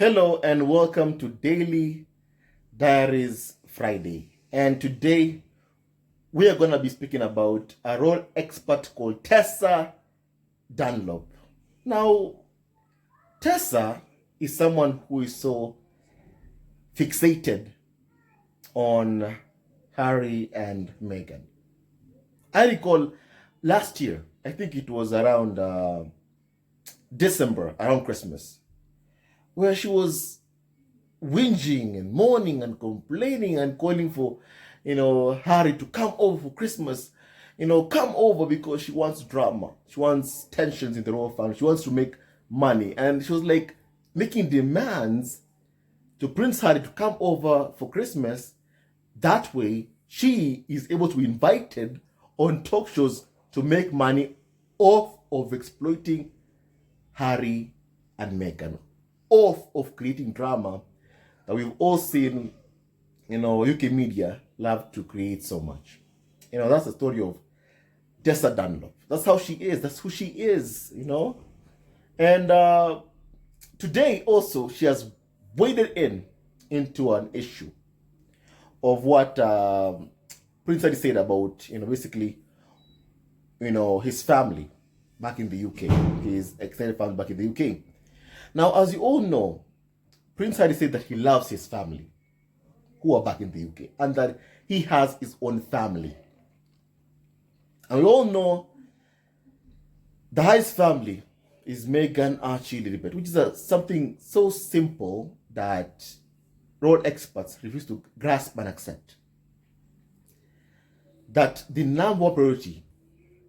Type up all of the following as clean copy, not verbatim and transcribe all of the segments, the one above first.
Hello and welcome to Daily Diaries Friday. And today we are going to be speaking about a role expert called Tessa Dunlop. Now, Tessa is someone who is so fixated on Harry and Meghan. I recall last year, I think it was around December, around Christmas, where she was whinging and moaning and complaining and calling for, Harry to come over for Christmas, come over because she wants drama. She wants tensions in the royal family. She wants to make money. And she was like making demands to Prince Harry to come over for Christmas. That way, she is able to be invited on talk shows to make money off of exploiting Harry and Meghan, off of creating drama that we've all seen, UK media love to create so much. That's the story of Tessa Dunlop. That's how she is. That's who she is, And today also, she has waded into an issue of what Prince Harry said about, basically, his family back in the UK, his extended family back in the UK. Now, as you all know, Prince Harry said that he loves his family who are back in the UK and that he has his own family. And we all know the highest family is Meghan, Archie, Lilibet, which is something so simple that royal experts refuse to grasp and accept. That the number one priority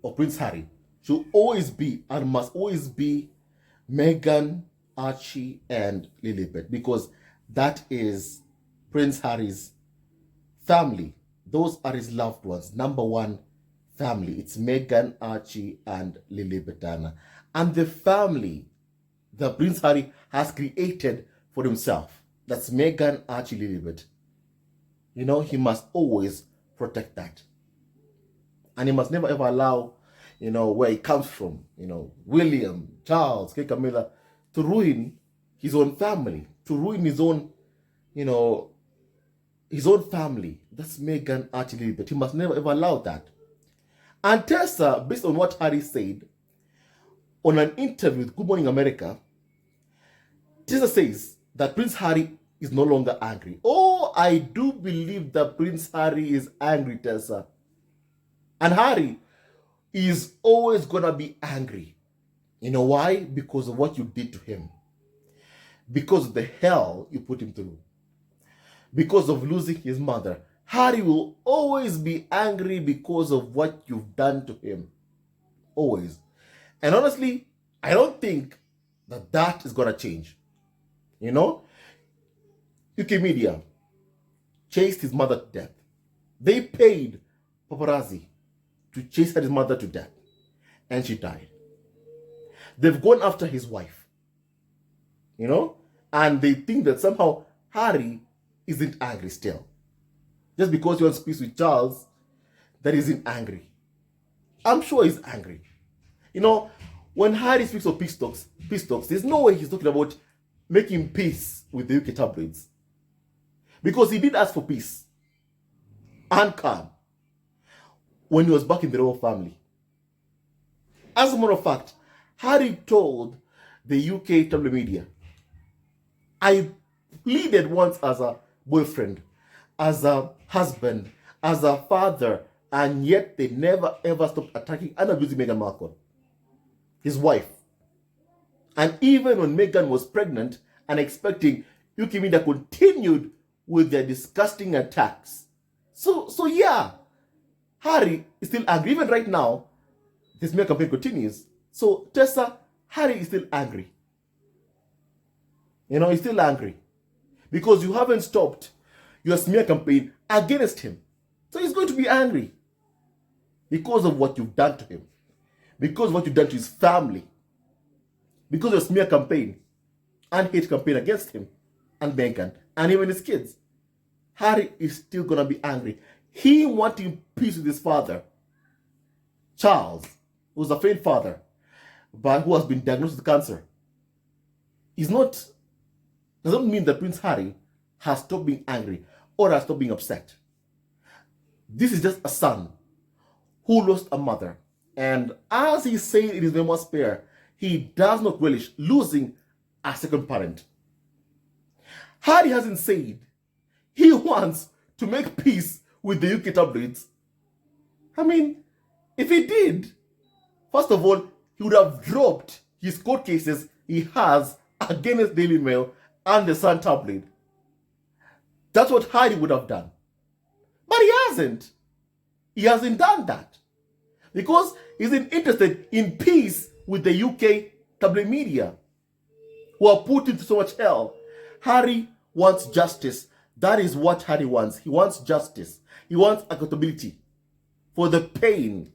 of Prince Harry should always be and must always be Meghan, Archie, and Lilibet, because that is Prince Harry's family. Those are his loved ones. Number one family. It's Meghan, Archie, and Lilibet. And the family that Prince Harry has created for himself, that's Meghan, Archie, Lilibet. He must always protect that. And he must never ever allow, where he comes from, William, Charles, Kate Camilla, to ruin his own family, to ruin his own, his own family. That's Meghan, Archie, Lilibet. He must never ever allow that. And Tessa, based on what Harry said on an interview with Good Morning America, Tessa says that Prince Harry is no longer angry. Oh, I do believe that Prince Harry is angry, Tessa. And Harry is always going to be angry. You know why? Because of what you did to him. Because of the hell you put him through. Because of losing his mother. Harry will always be angry because of what you've done to him. Always. And honestly, I don't think that is going to change. UK media chased his mother to death. They paid paparazzi to chase his mother to death. And she died. They've gone after his wife. And they think that somehow Harry isn't angry still. Just because he wants peace with Charles, that isn't angry. I'm sure he's angry. When Harry speaks of peace talks, there's no way he's talking about making peace with the UK tabloids. Because he did ask for peace and calm when he was back in the royal family. As a matter of fact, Harry told the UK tabloid media, I pleaded once as a boyfriend, as a husband, as a father, and yet they never ever stopped attacking and abusing Meghan Markle, his wife. And even when Meghan was pregnant and expecting, UK media continued with their disgusting attacks. So yeah, Harry is still angry. Even right now, this smear campaign continues. So Tessa, Harry is still angry. He's still angry. Because you haven't stopped your smear campaign against him. So he's going to be angry. Because of what you've done to him. Because of what you've done to his family. Because of your smear campaign and hate campaign against him and Meghan and even his kids. Harry is still going to be angry. He wanting peace with his father, Charles, who's a failed father, but who has been diagnosed with cancer. He's not doesn't mean that Prince Harry has stopped being angry or has stopped being upset. This is just a son who lost a mother. And as he said in his memoir Spare, he does not relish losing a second parent. Harry hasn't said he wants to make peace with the UK tabloids. I mean, if he did, first of all, he would have dropped his court cases he has against Daily Mail and the Sun tabloid. That's what Harry would have done. But he hasn't. He hasn't done that. Because he's interested in peace with the UK tabloid media, who are put into so much hell. Harry wants justice. That is what Harry wants. He wants justice. He wants accountability for the pain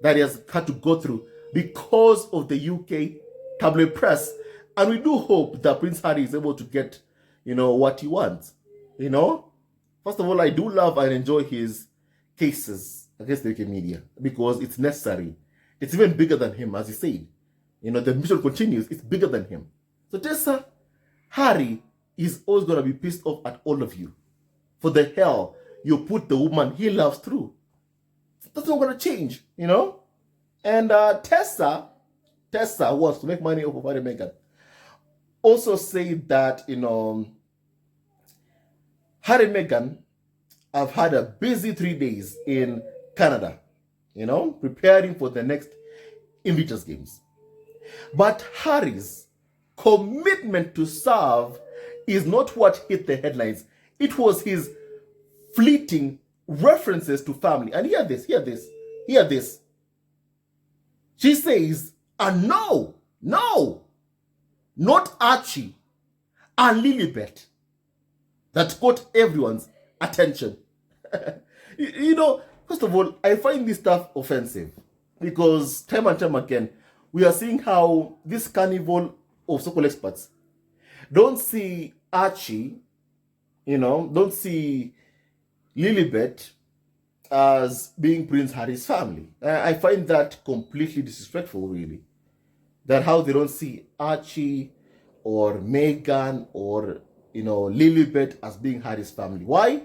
that he has had to go through because of the UK tabloid press. And we do hope that Prince Harry is able to get, what he wants. First of all, I do love and enjoy his cases against the UK media because it's necessary. It's even bigger than him, as he said. The mission continues. It's bigger than him. So Tessa, Harry is always going to be pissed off at all of you for the hell you put the woman he loves through. That's not going to change, And Tessa wants to make money off of Harry and Meghan. Also said that, Harry and Meghan have had a busy 3 days in Canada, preparing for the next Invictus Games. But Harry's commitment to serve is not what hit the headlines. It was his fleeting references to family. And hear this. She says, no, not Archie and Lilibet, that caught everyone's attention. First of all, I find this stuff offensive because time and time again, we are seeing how this carnival of so-called experts don't see Archie, don't see Lilibet as being Prince Harry's family. I find that completely disrespectful, really. That how they don't see Archie or Meghan or, Lilibet as being Harry's family. Why?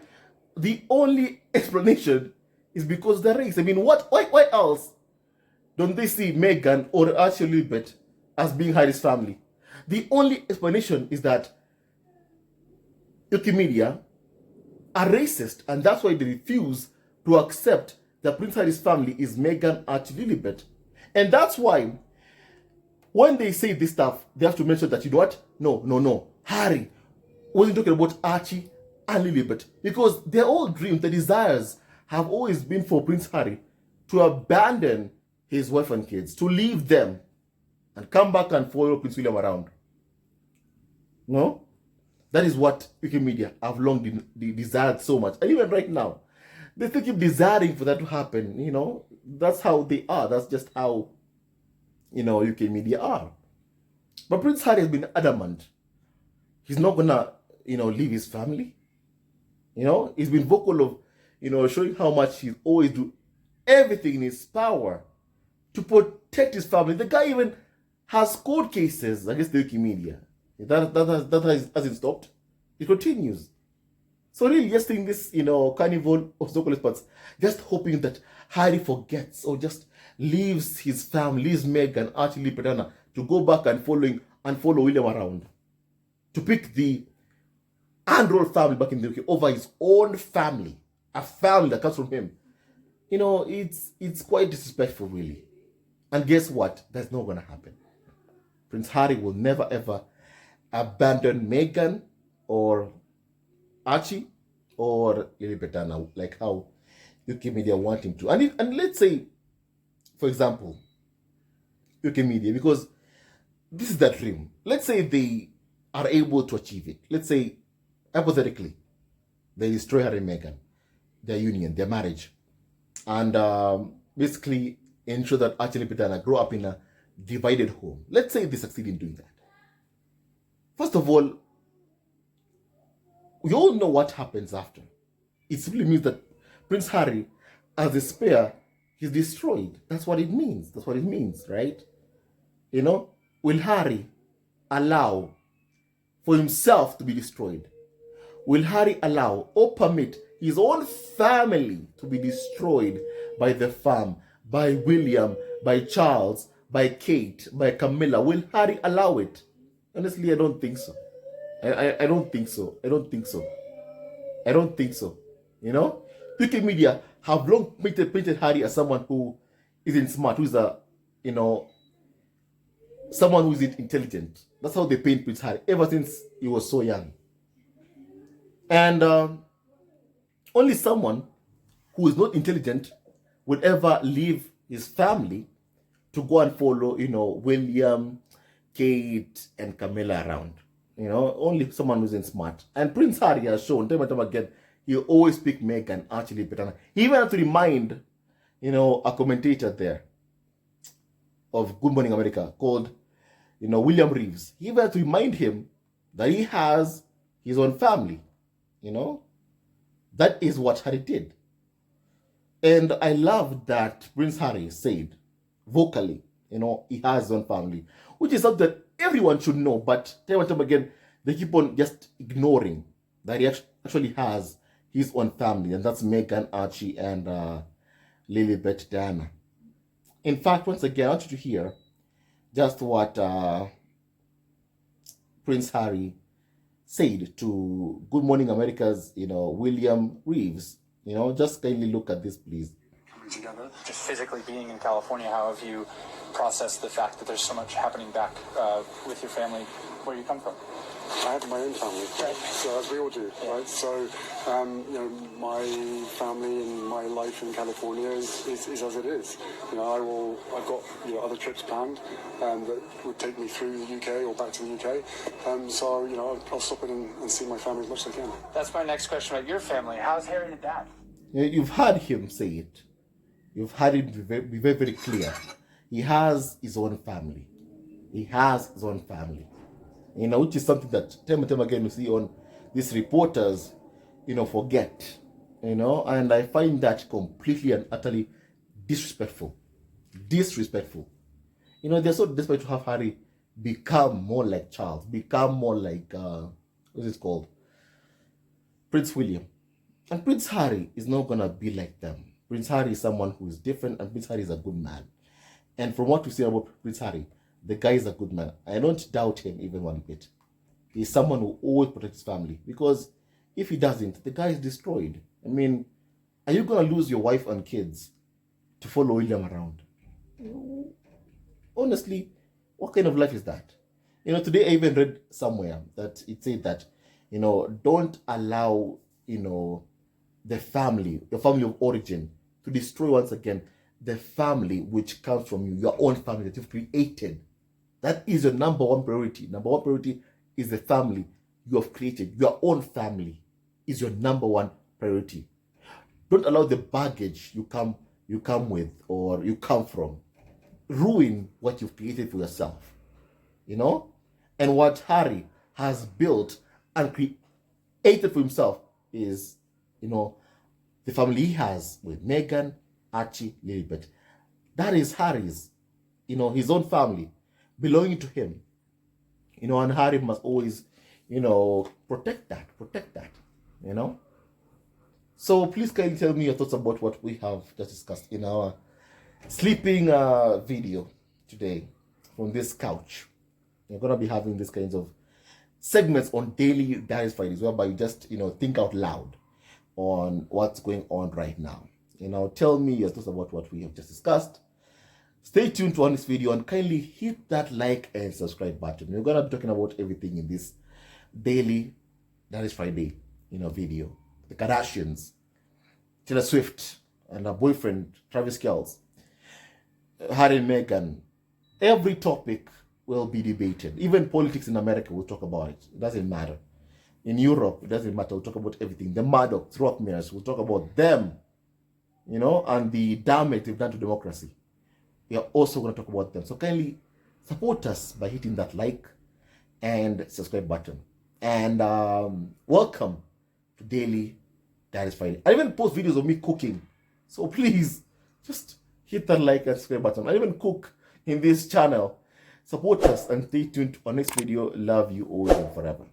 The only explanation is because they're race. I mean, why else don't they see Meghan or Archie Lilibet as being Harry's family? The only explanation is that UK media are racist, and that's why they refuse to accept that Prince Harry's family is Meghan, Archie, Lilibet. And that's why when they say this stuff, they have to mention that, No. Harry wasn't talking about Archie and Lilibet, because their all dreams, their desires have always been for Prince Harry to abandon his wife and kids, to leave them and come back and follow Prince William around. No? That is what UK media have long desired so much. And even right now, they still keep desiring for that to happen. That's how they are. That's just how, UK media are. But Prince Harry has been adamant. He's not gonna, leave his family. He's been vocal of, showing how much he's always do everything in his power to protect his family. The guy even has court cases against the UK media. That hasn't stopped. It continues. So really just seeing this, carnival of so-called experts, just hoping that Harry forgets or just leaves his family, leaves Meghan, Archie, Lilibet, to go back and follow William around. To pick the Android family back in the UK over his own family. A family that comes from him. It's quite disrespectful, really. And guess what? That's not going to happen. Prince Harry will never, ever abandon Meghan or Archie or Lilibet, like how UK media want him to. And let's say, for example, UK media, because this is their dream. Let's say they are able to achieve it. Let's say, hypothetically, they destroy Harry and Meghan, their union, their marriage, and basically ensure that Archie and Lilibet grow up in a divided home. Let's say they succeed in doing that. First of all, we all know what happens after. It simply means that Prince Harry, as a spare, he's destroyed. That's what it means. That's what it means, right? Will Harry allow for himself to be destroyed? Will Harry allow or permit his own family to be destroyed by the farm, by William, by Charles, by Kate, by Camilla? Will Harry allow it? Honestly, I don't think so. I don't think so. I don't think so. I don't think so. You know? UK media have long painted Harry as someone who isn't smart, who's someone who isn't intelligent. That's how they paint Prince Harry ever since he was so young. And only someone who is not intelligent would ever leave his family to go and follow, William, Kate, and Camilla around. Only someone who isn't smart. And Prince Harry has shown time and time again, he always pick Meghan, Archie, Lilibet. He even had to remind, a commentator there of Good Morning America called, William Reeves. He even had to remind him that he has his own family. That is what Harry did. And I love that Prince Harry said vocally, he has his own family, which is something that everyone should know, but time and time again, they keep on just ignoring that he actually has his own family, and that's Meghan, Archie, and Lilibet, Diana. In fact, once again, I want you to hear just what Prince Harry said to Good Morning America's, William Reeves. Just kindly look at this, please. Coming together. Just physically being in California, how have you processed the fact that there's so much happening back with your family where you come from? I have my own family, right. So as we all do, yeah. Right? So, my family and my life in California is as it is. I've got other trips planned that would take me through the UK or back to the UK. I'll stop in and see my family as much as I can. That's my next question about your family. How's Harry and Dad? You've heard him say it. You've heard him be very, very clear. He has his own family. He has his own family. Which is something that time and time again you see on these reporters, forget. And I find that completely and utterly disrespectful. Disrespectful. They're so desperate to have Harry become more like Charles, become more like, what's it called? Prince William. And Prince Harry is not going to be like them. Prince Harry is someone who is different, and Prince Harry is a good man. And from what we see about Prince Harry, the guy is a good man. I don't doubt him even one bit. He's someone who always protects his family. Because if he doesn't, the guy is destroyed. I mean, are you going to lose your wife and kids to follow William around? Honestly, what kind of life is that? Today I even read somewhere that it said that, don't allow, the family, your family of origin, to destroy once again the family which comes from you, your own family that you've created. That is your number one priority. Number one priority is the family you have created. Your own family is your number one priority. Don't allow the baggage you come with or you come from ruin what you've created for yourself. And what Harry has built and created for himself is, the family he has with Meghan, Archie, Lilibet. That is Harry's, his own family belonging to him. And Harry must always, protect that. So please kindly tell me your thoughts about what we have just discussed in our sleeping video today from this couch. We're going to be having these kinds of segments on daily Diaries Fridays, whereby you just, think out loud on what's going on right now. Tell me your thoughts about what we have just discussed. Stay tuned to this video and kindly hit that like and subscribe button. We're going to be talking about everything in this daily Diaries Friday, video. The Kardashians, Taylor Swift and her boyfriend, Travis Kelce, Harry and Meghan. Every topic will be debated. Even politics in America, we'll talk about it. It doesn't matter. In Europe, it doesn't matter. We'll talk about everything. The Murdochs, Rockmers, we'll talk about them, and the damage they've done to democracy. We are also going to talk about them. So kindly support us by hitting that like and subscribe button. And welcome to Daily Diaries Friday. I even post videos of me cooking. So please, just hit that like and subscribe button. I even cook in this channel. Support us and stay tuned to our next video. Love you always and forever.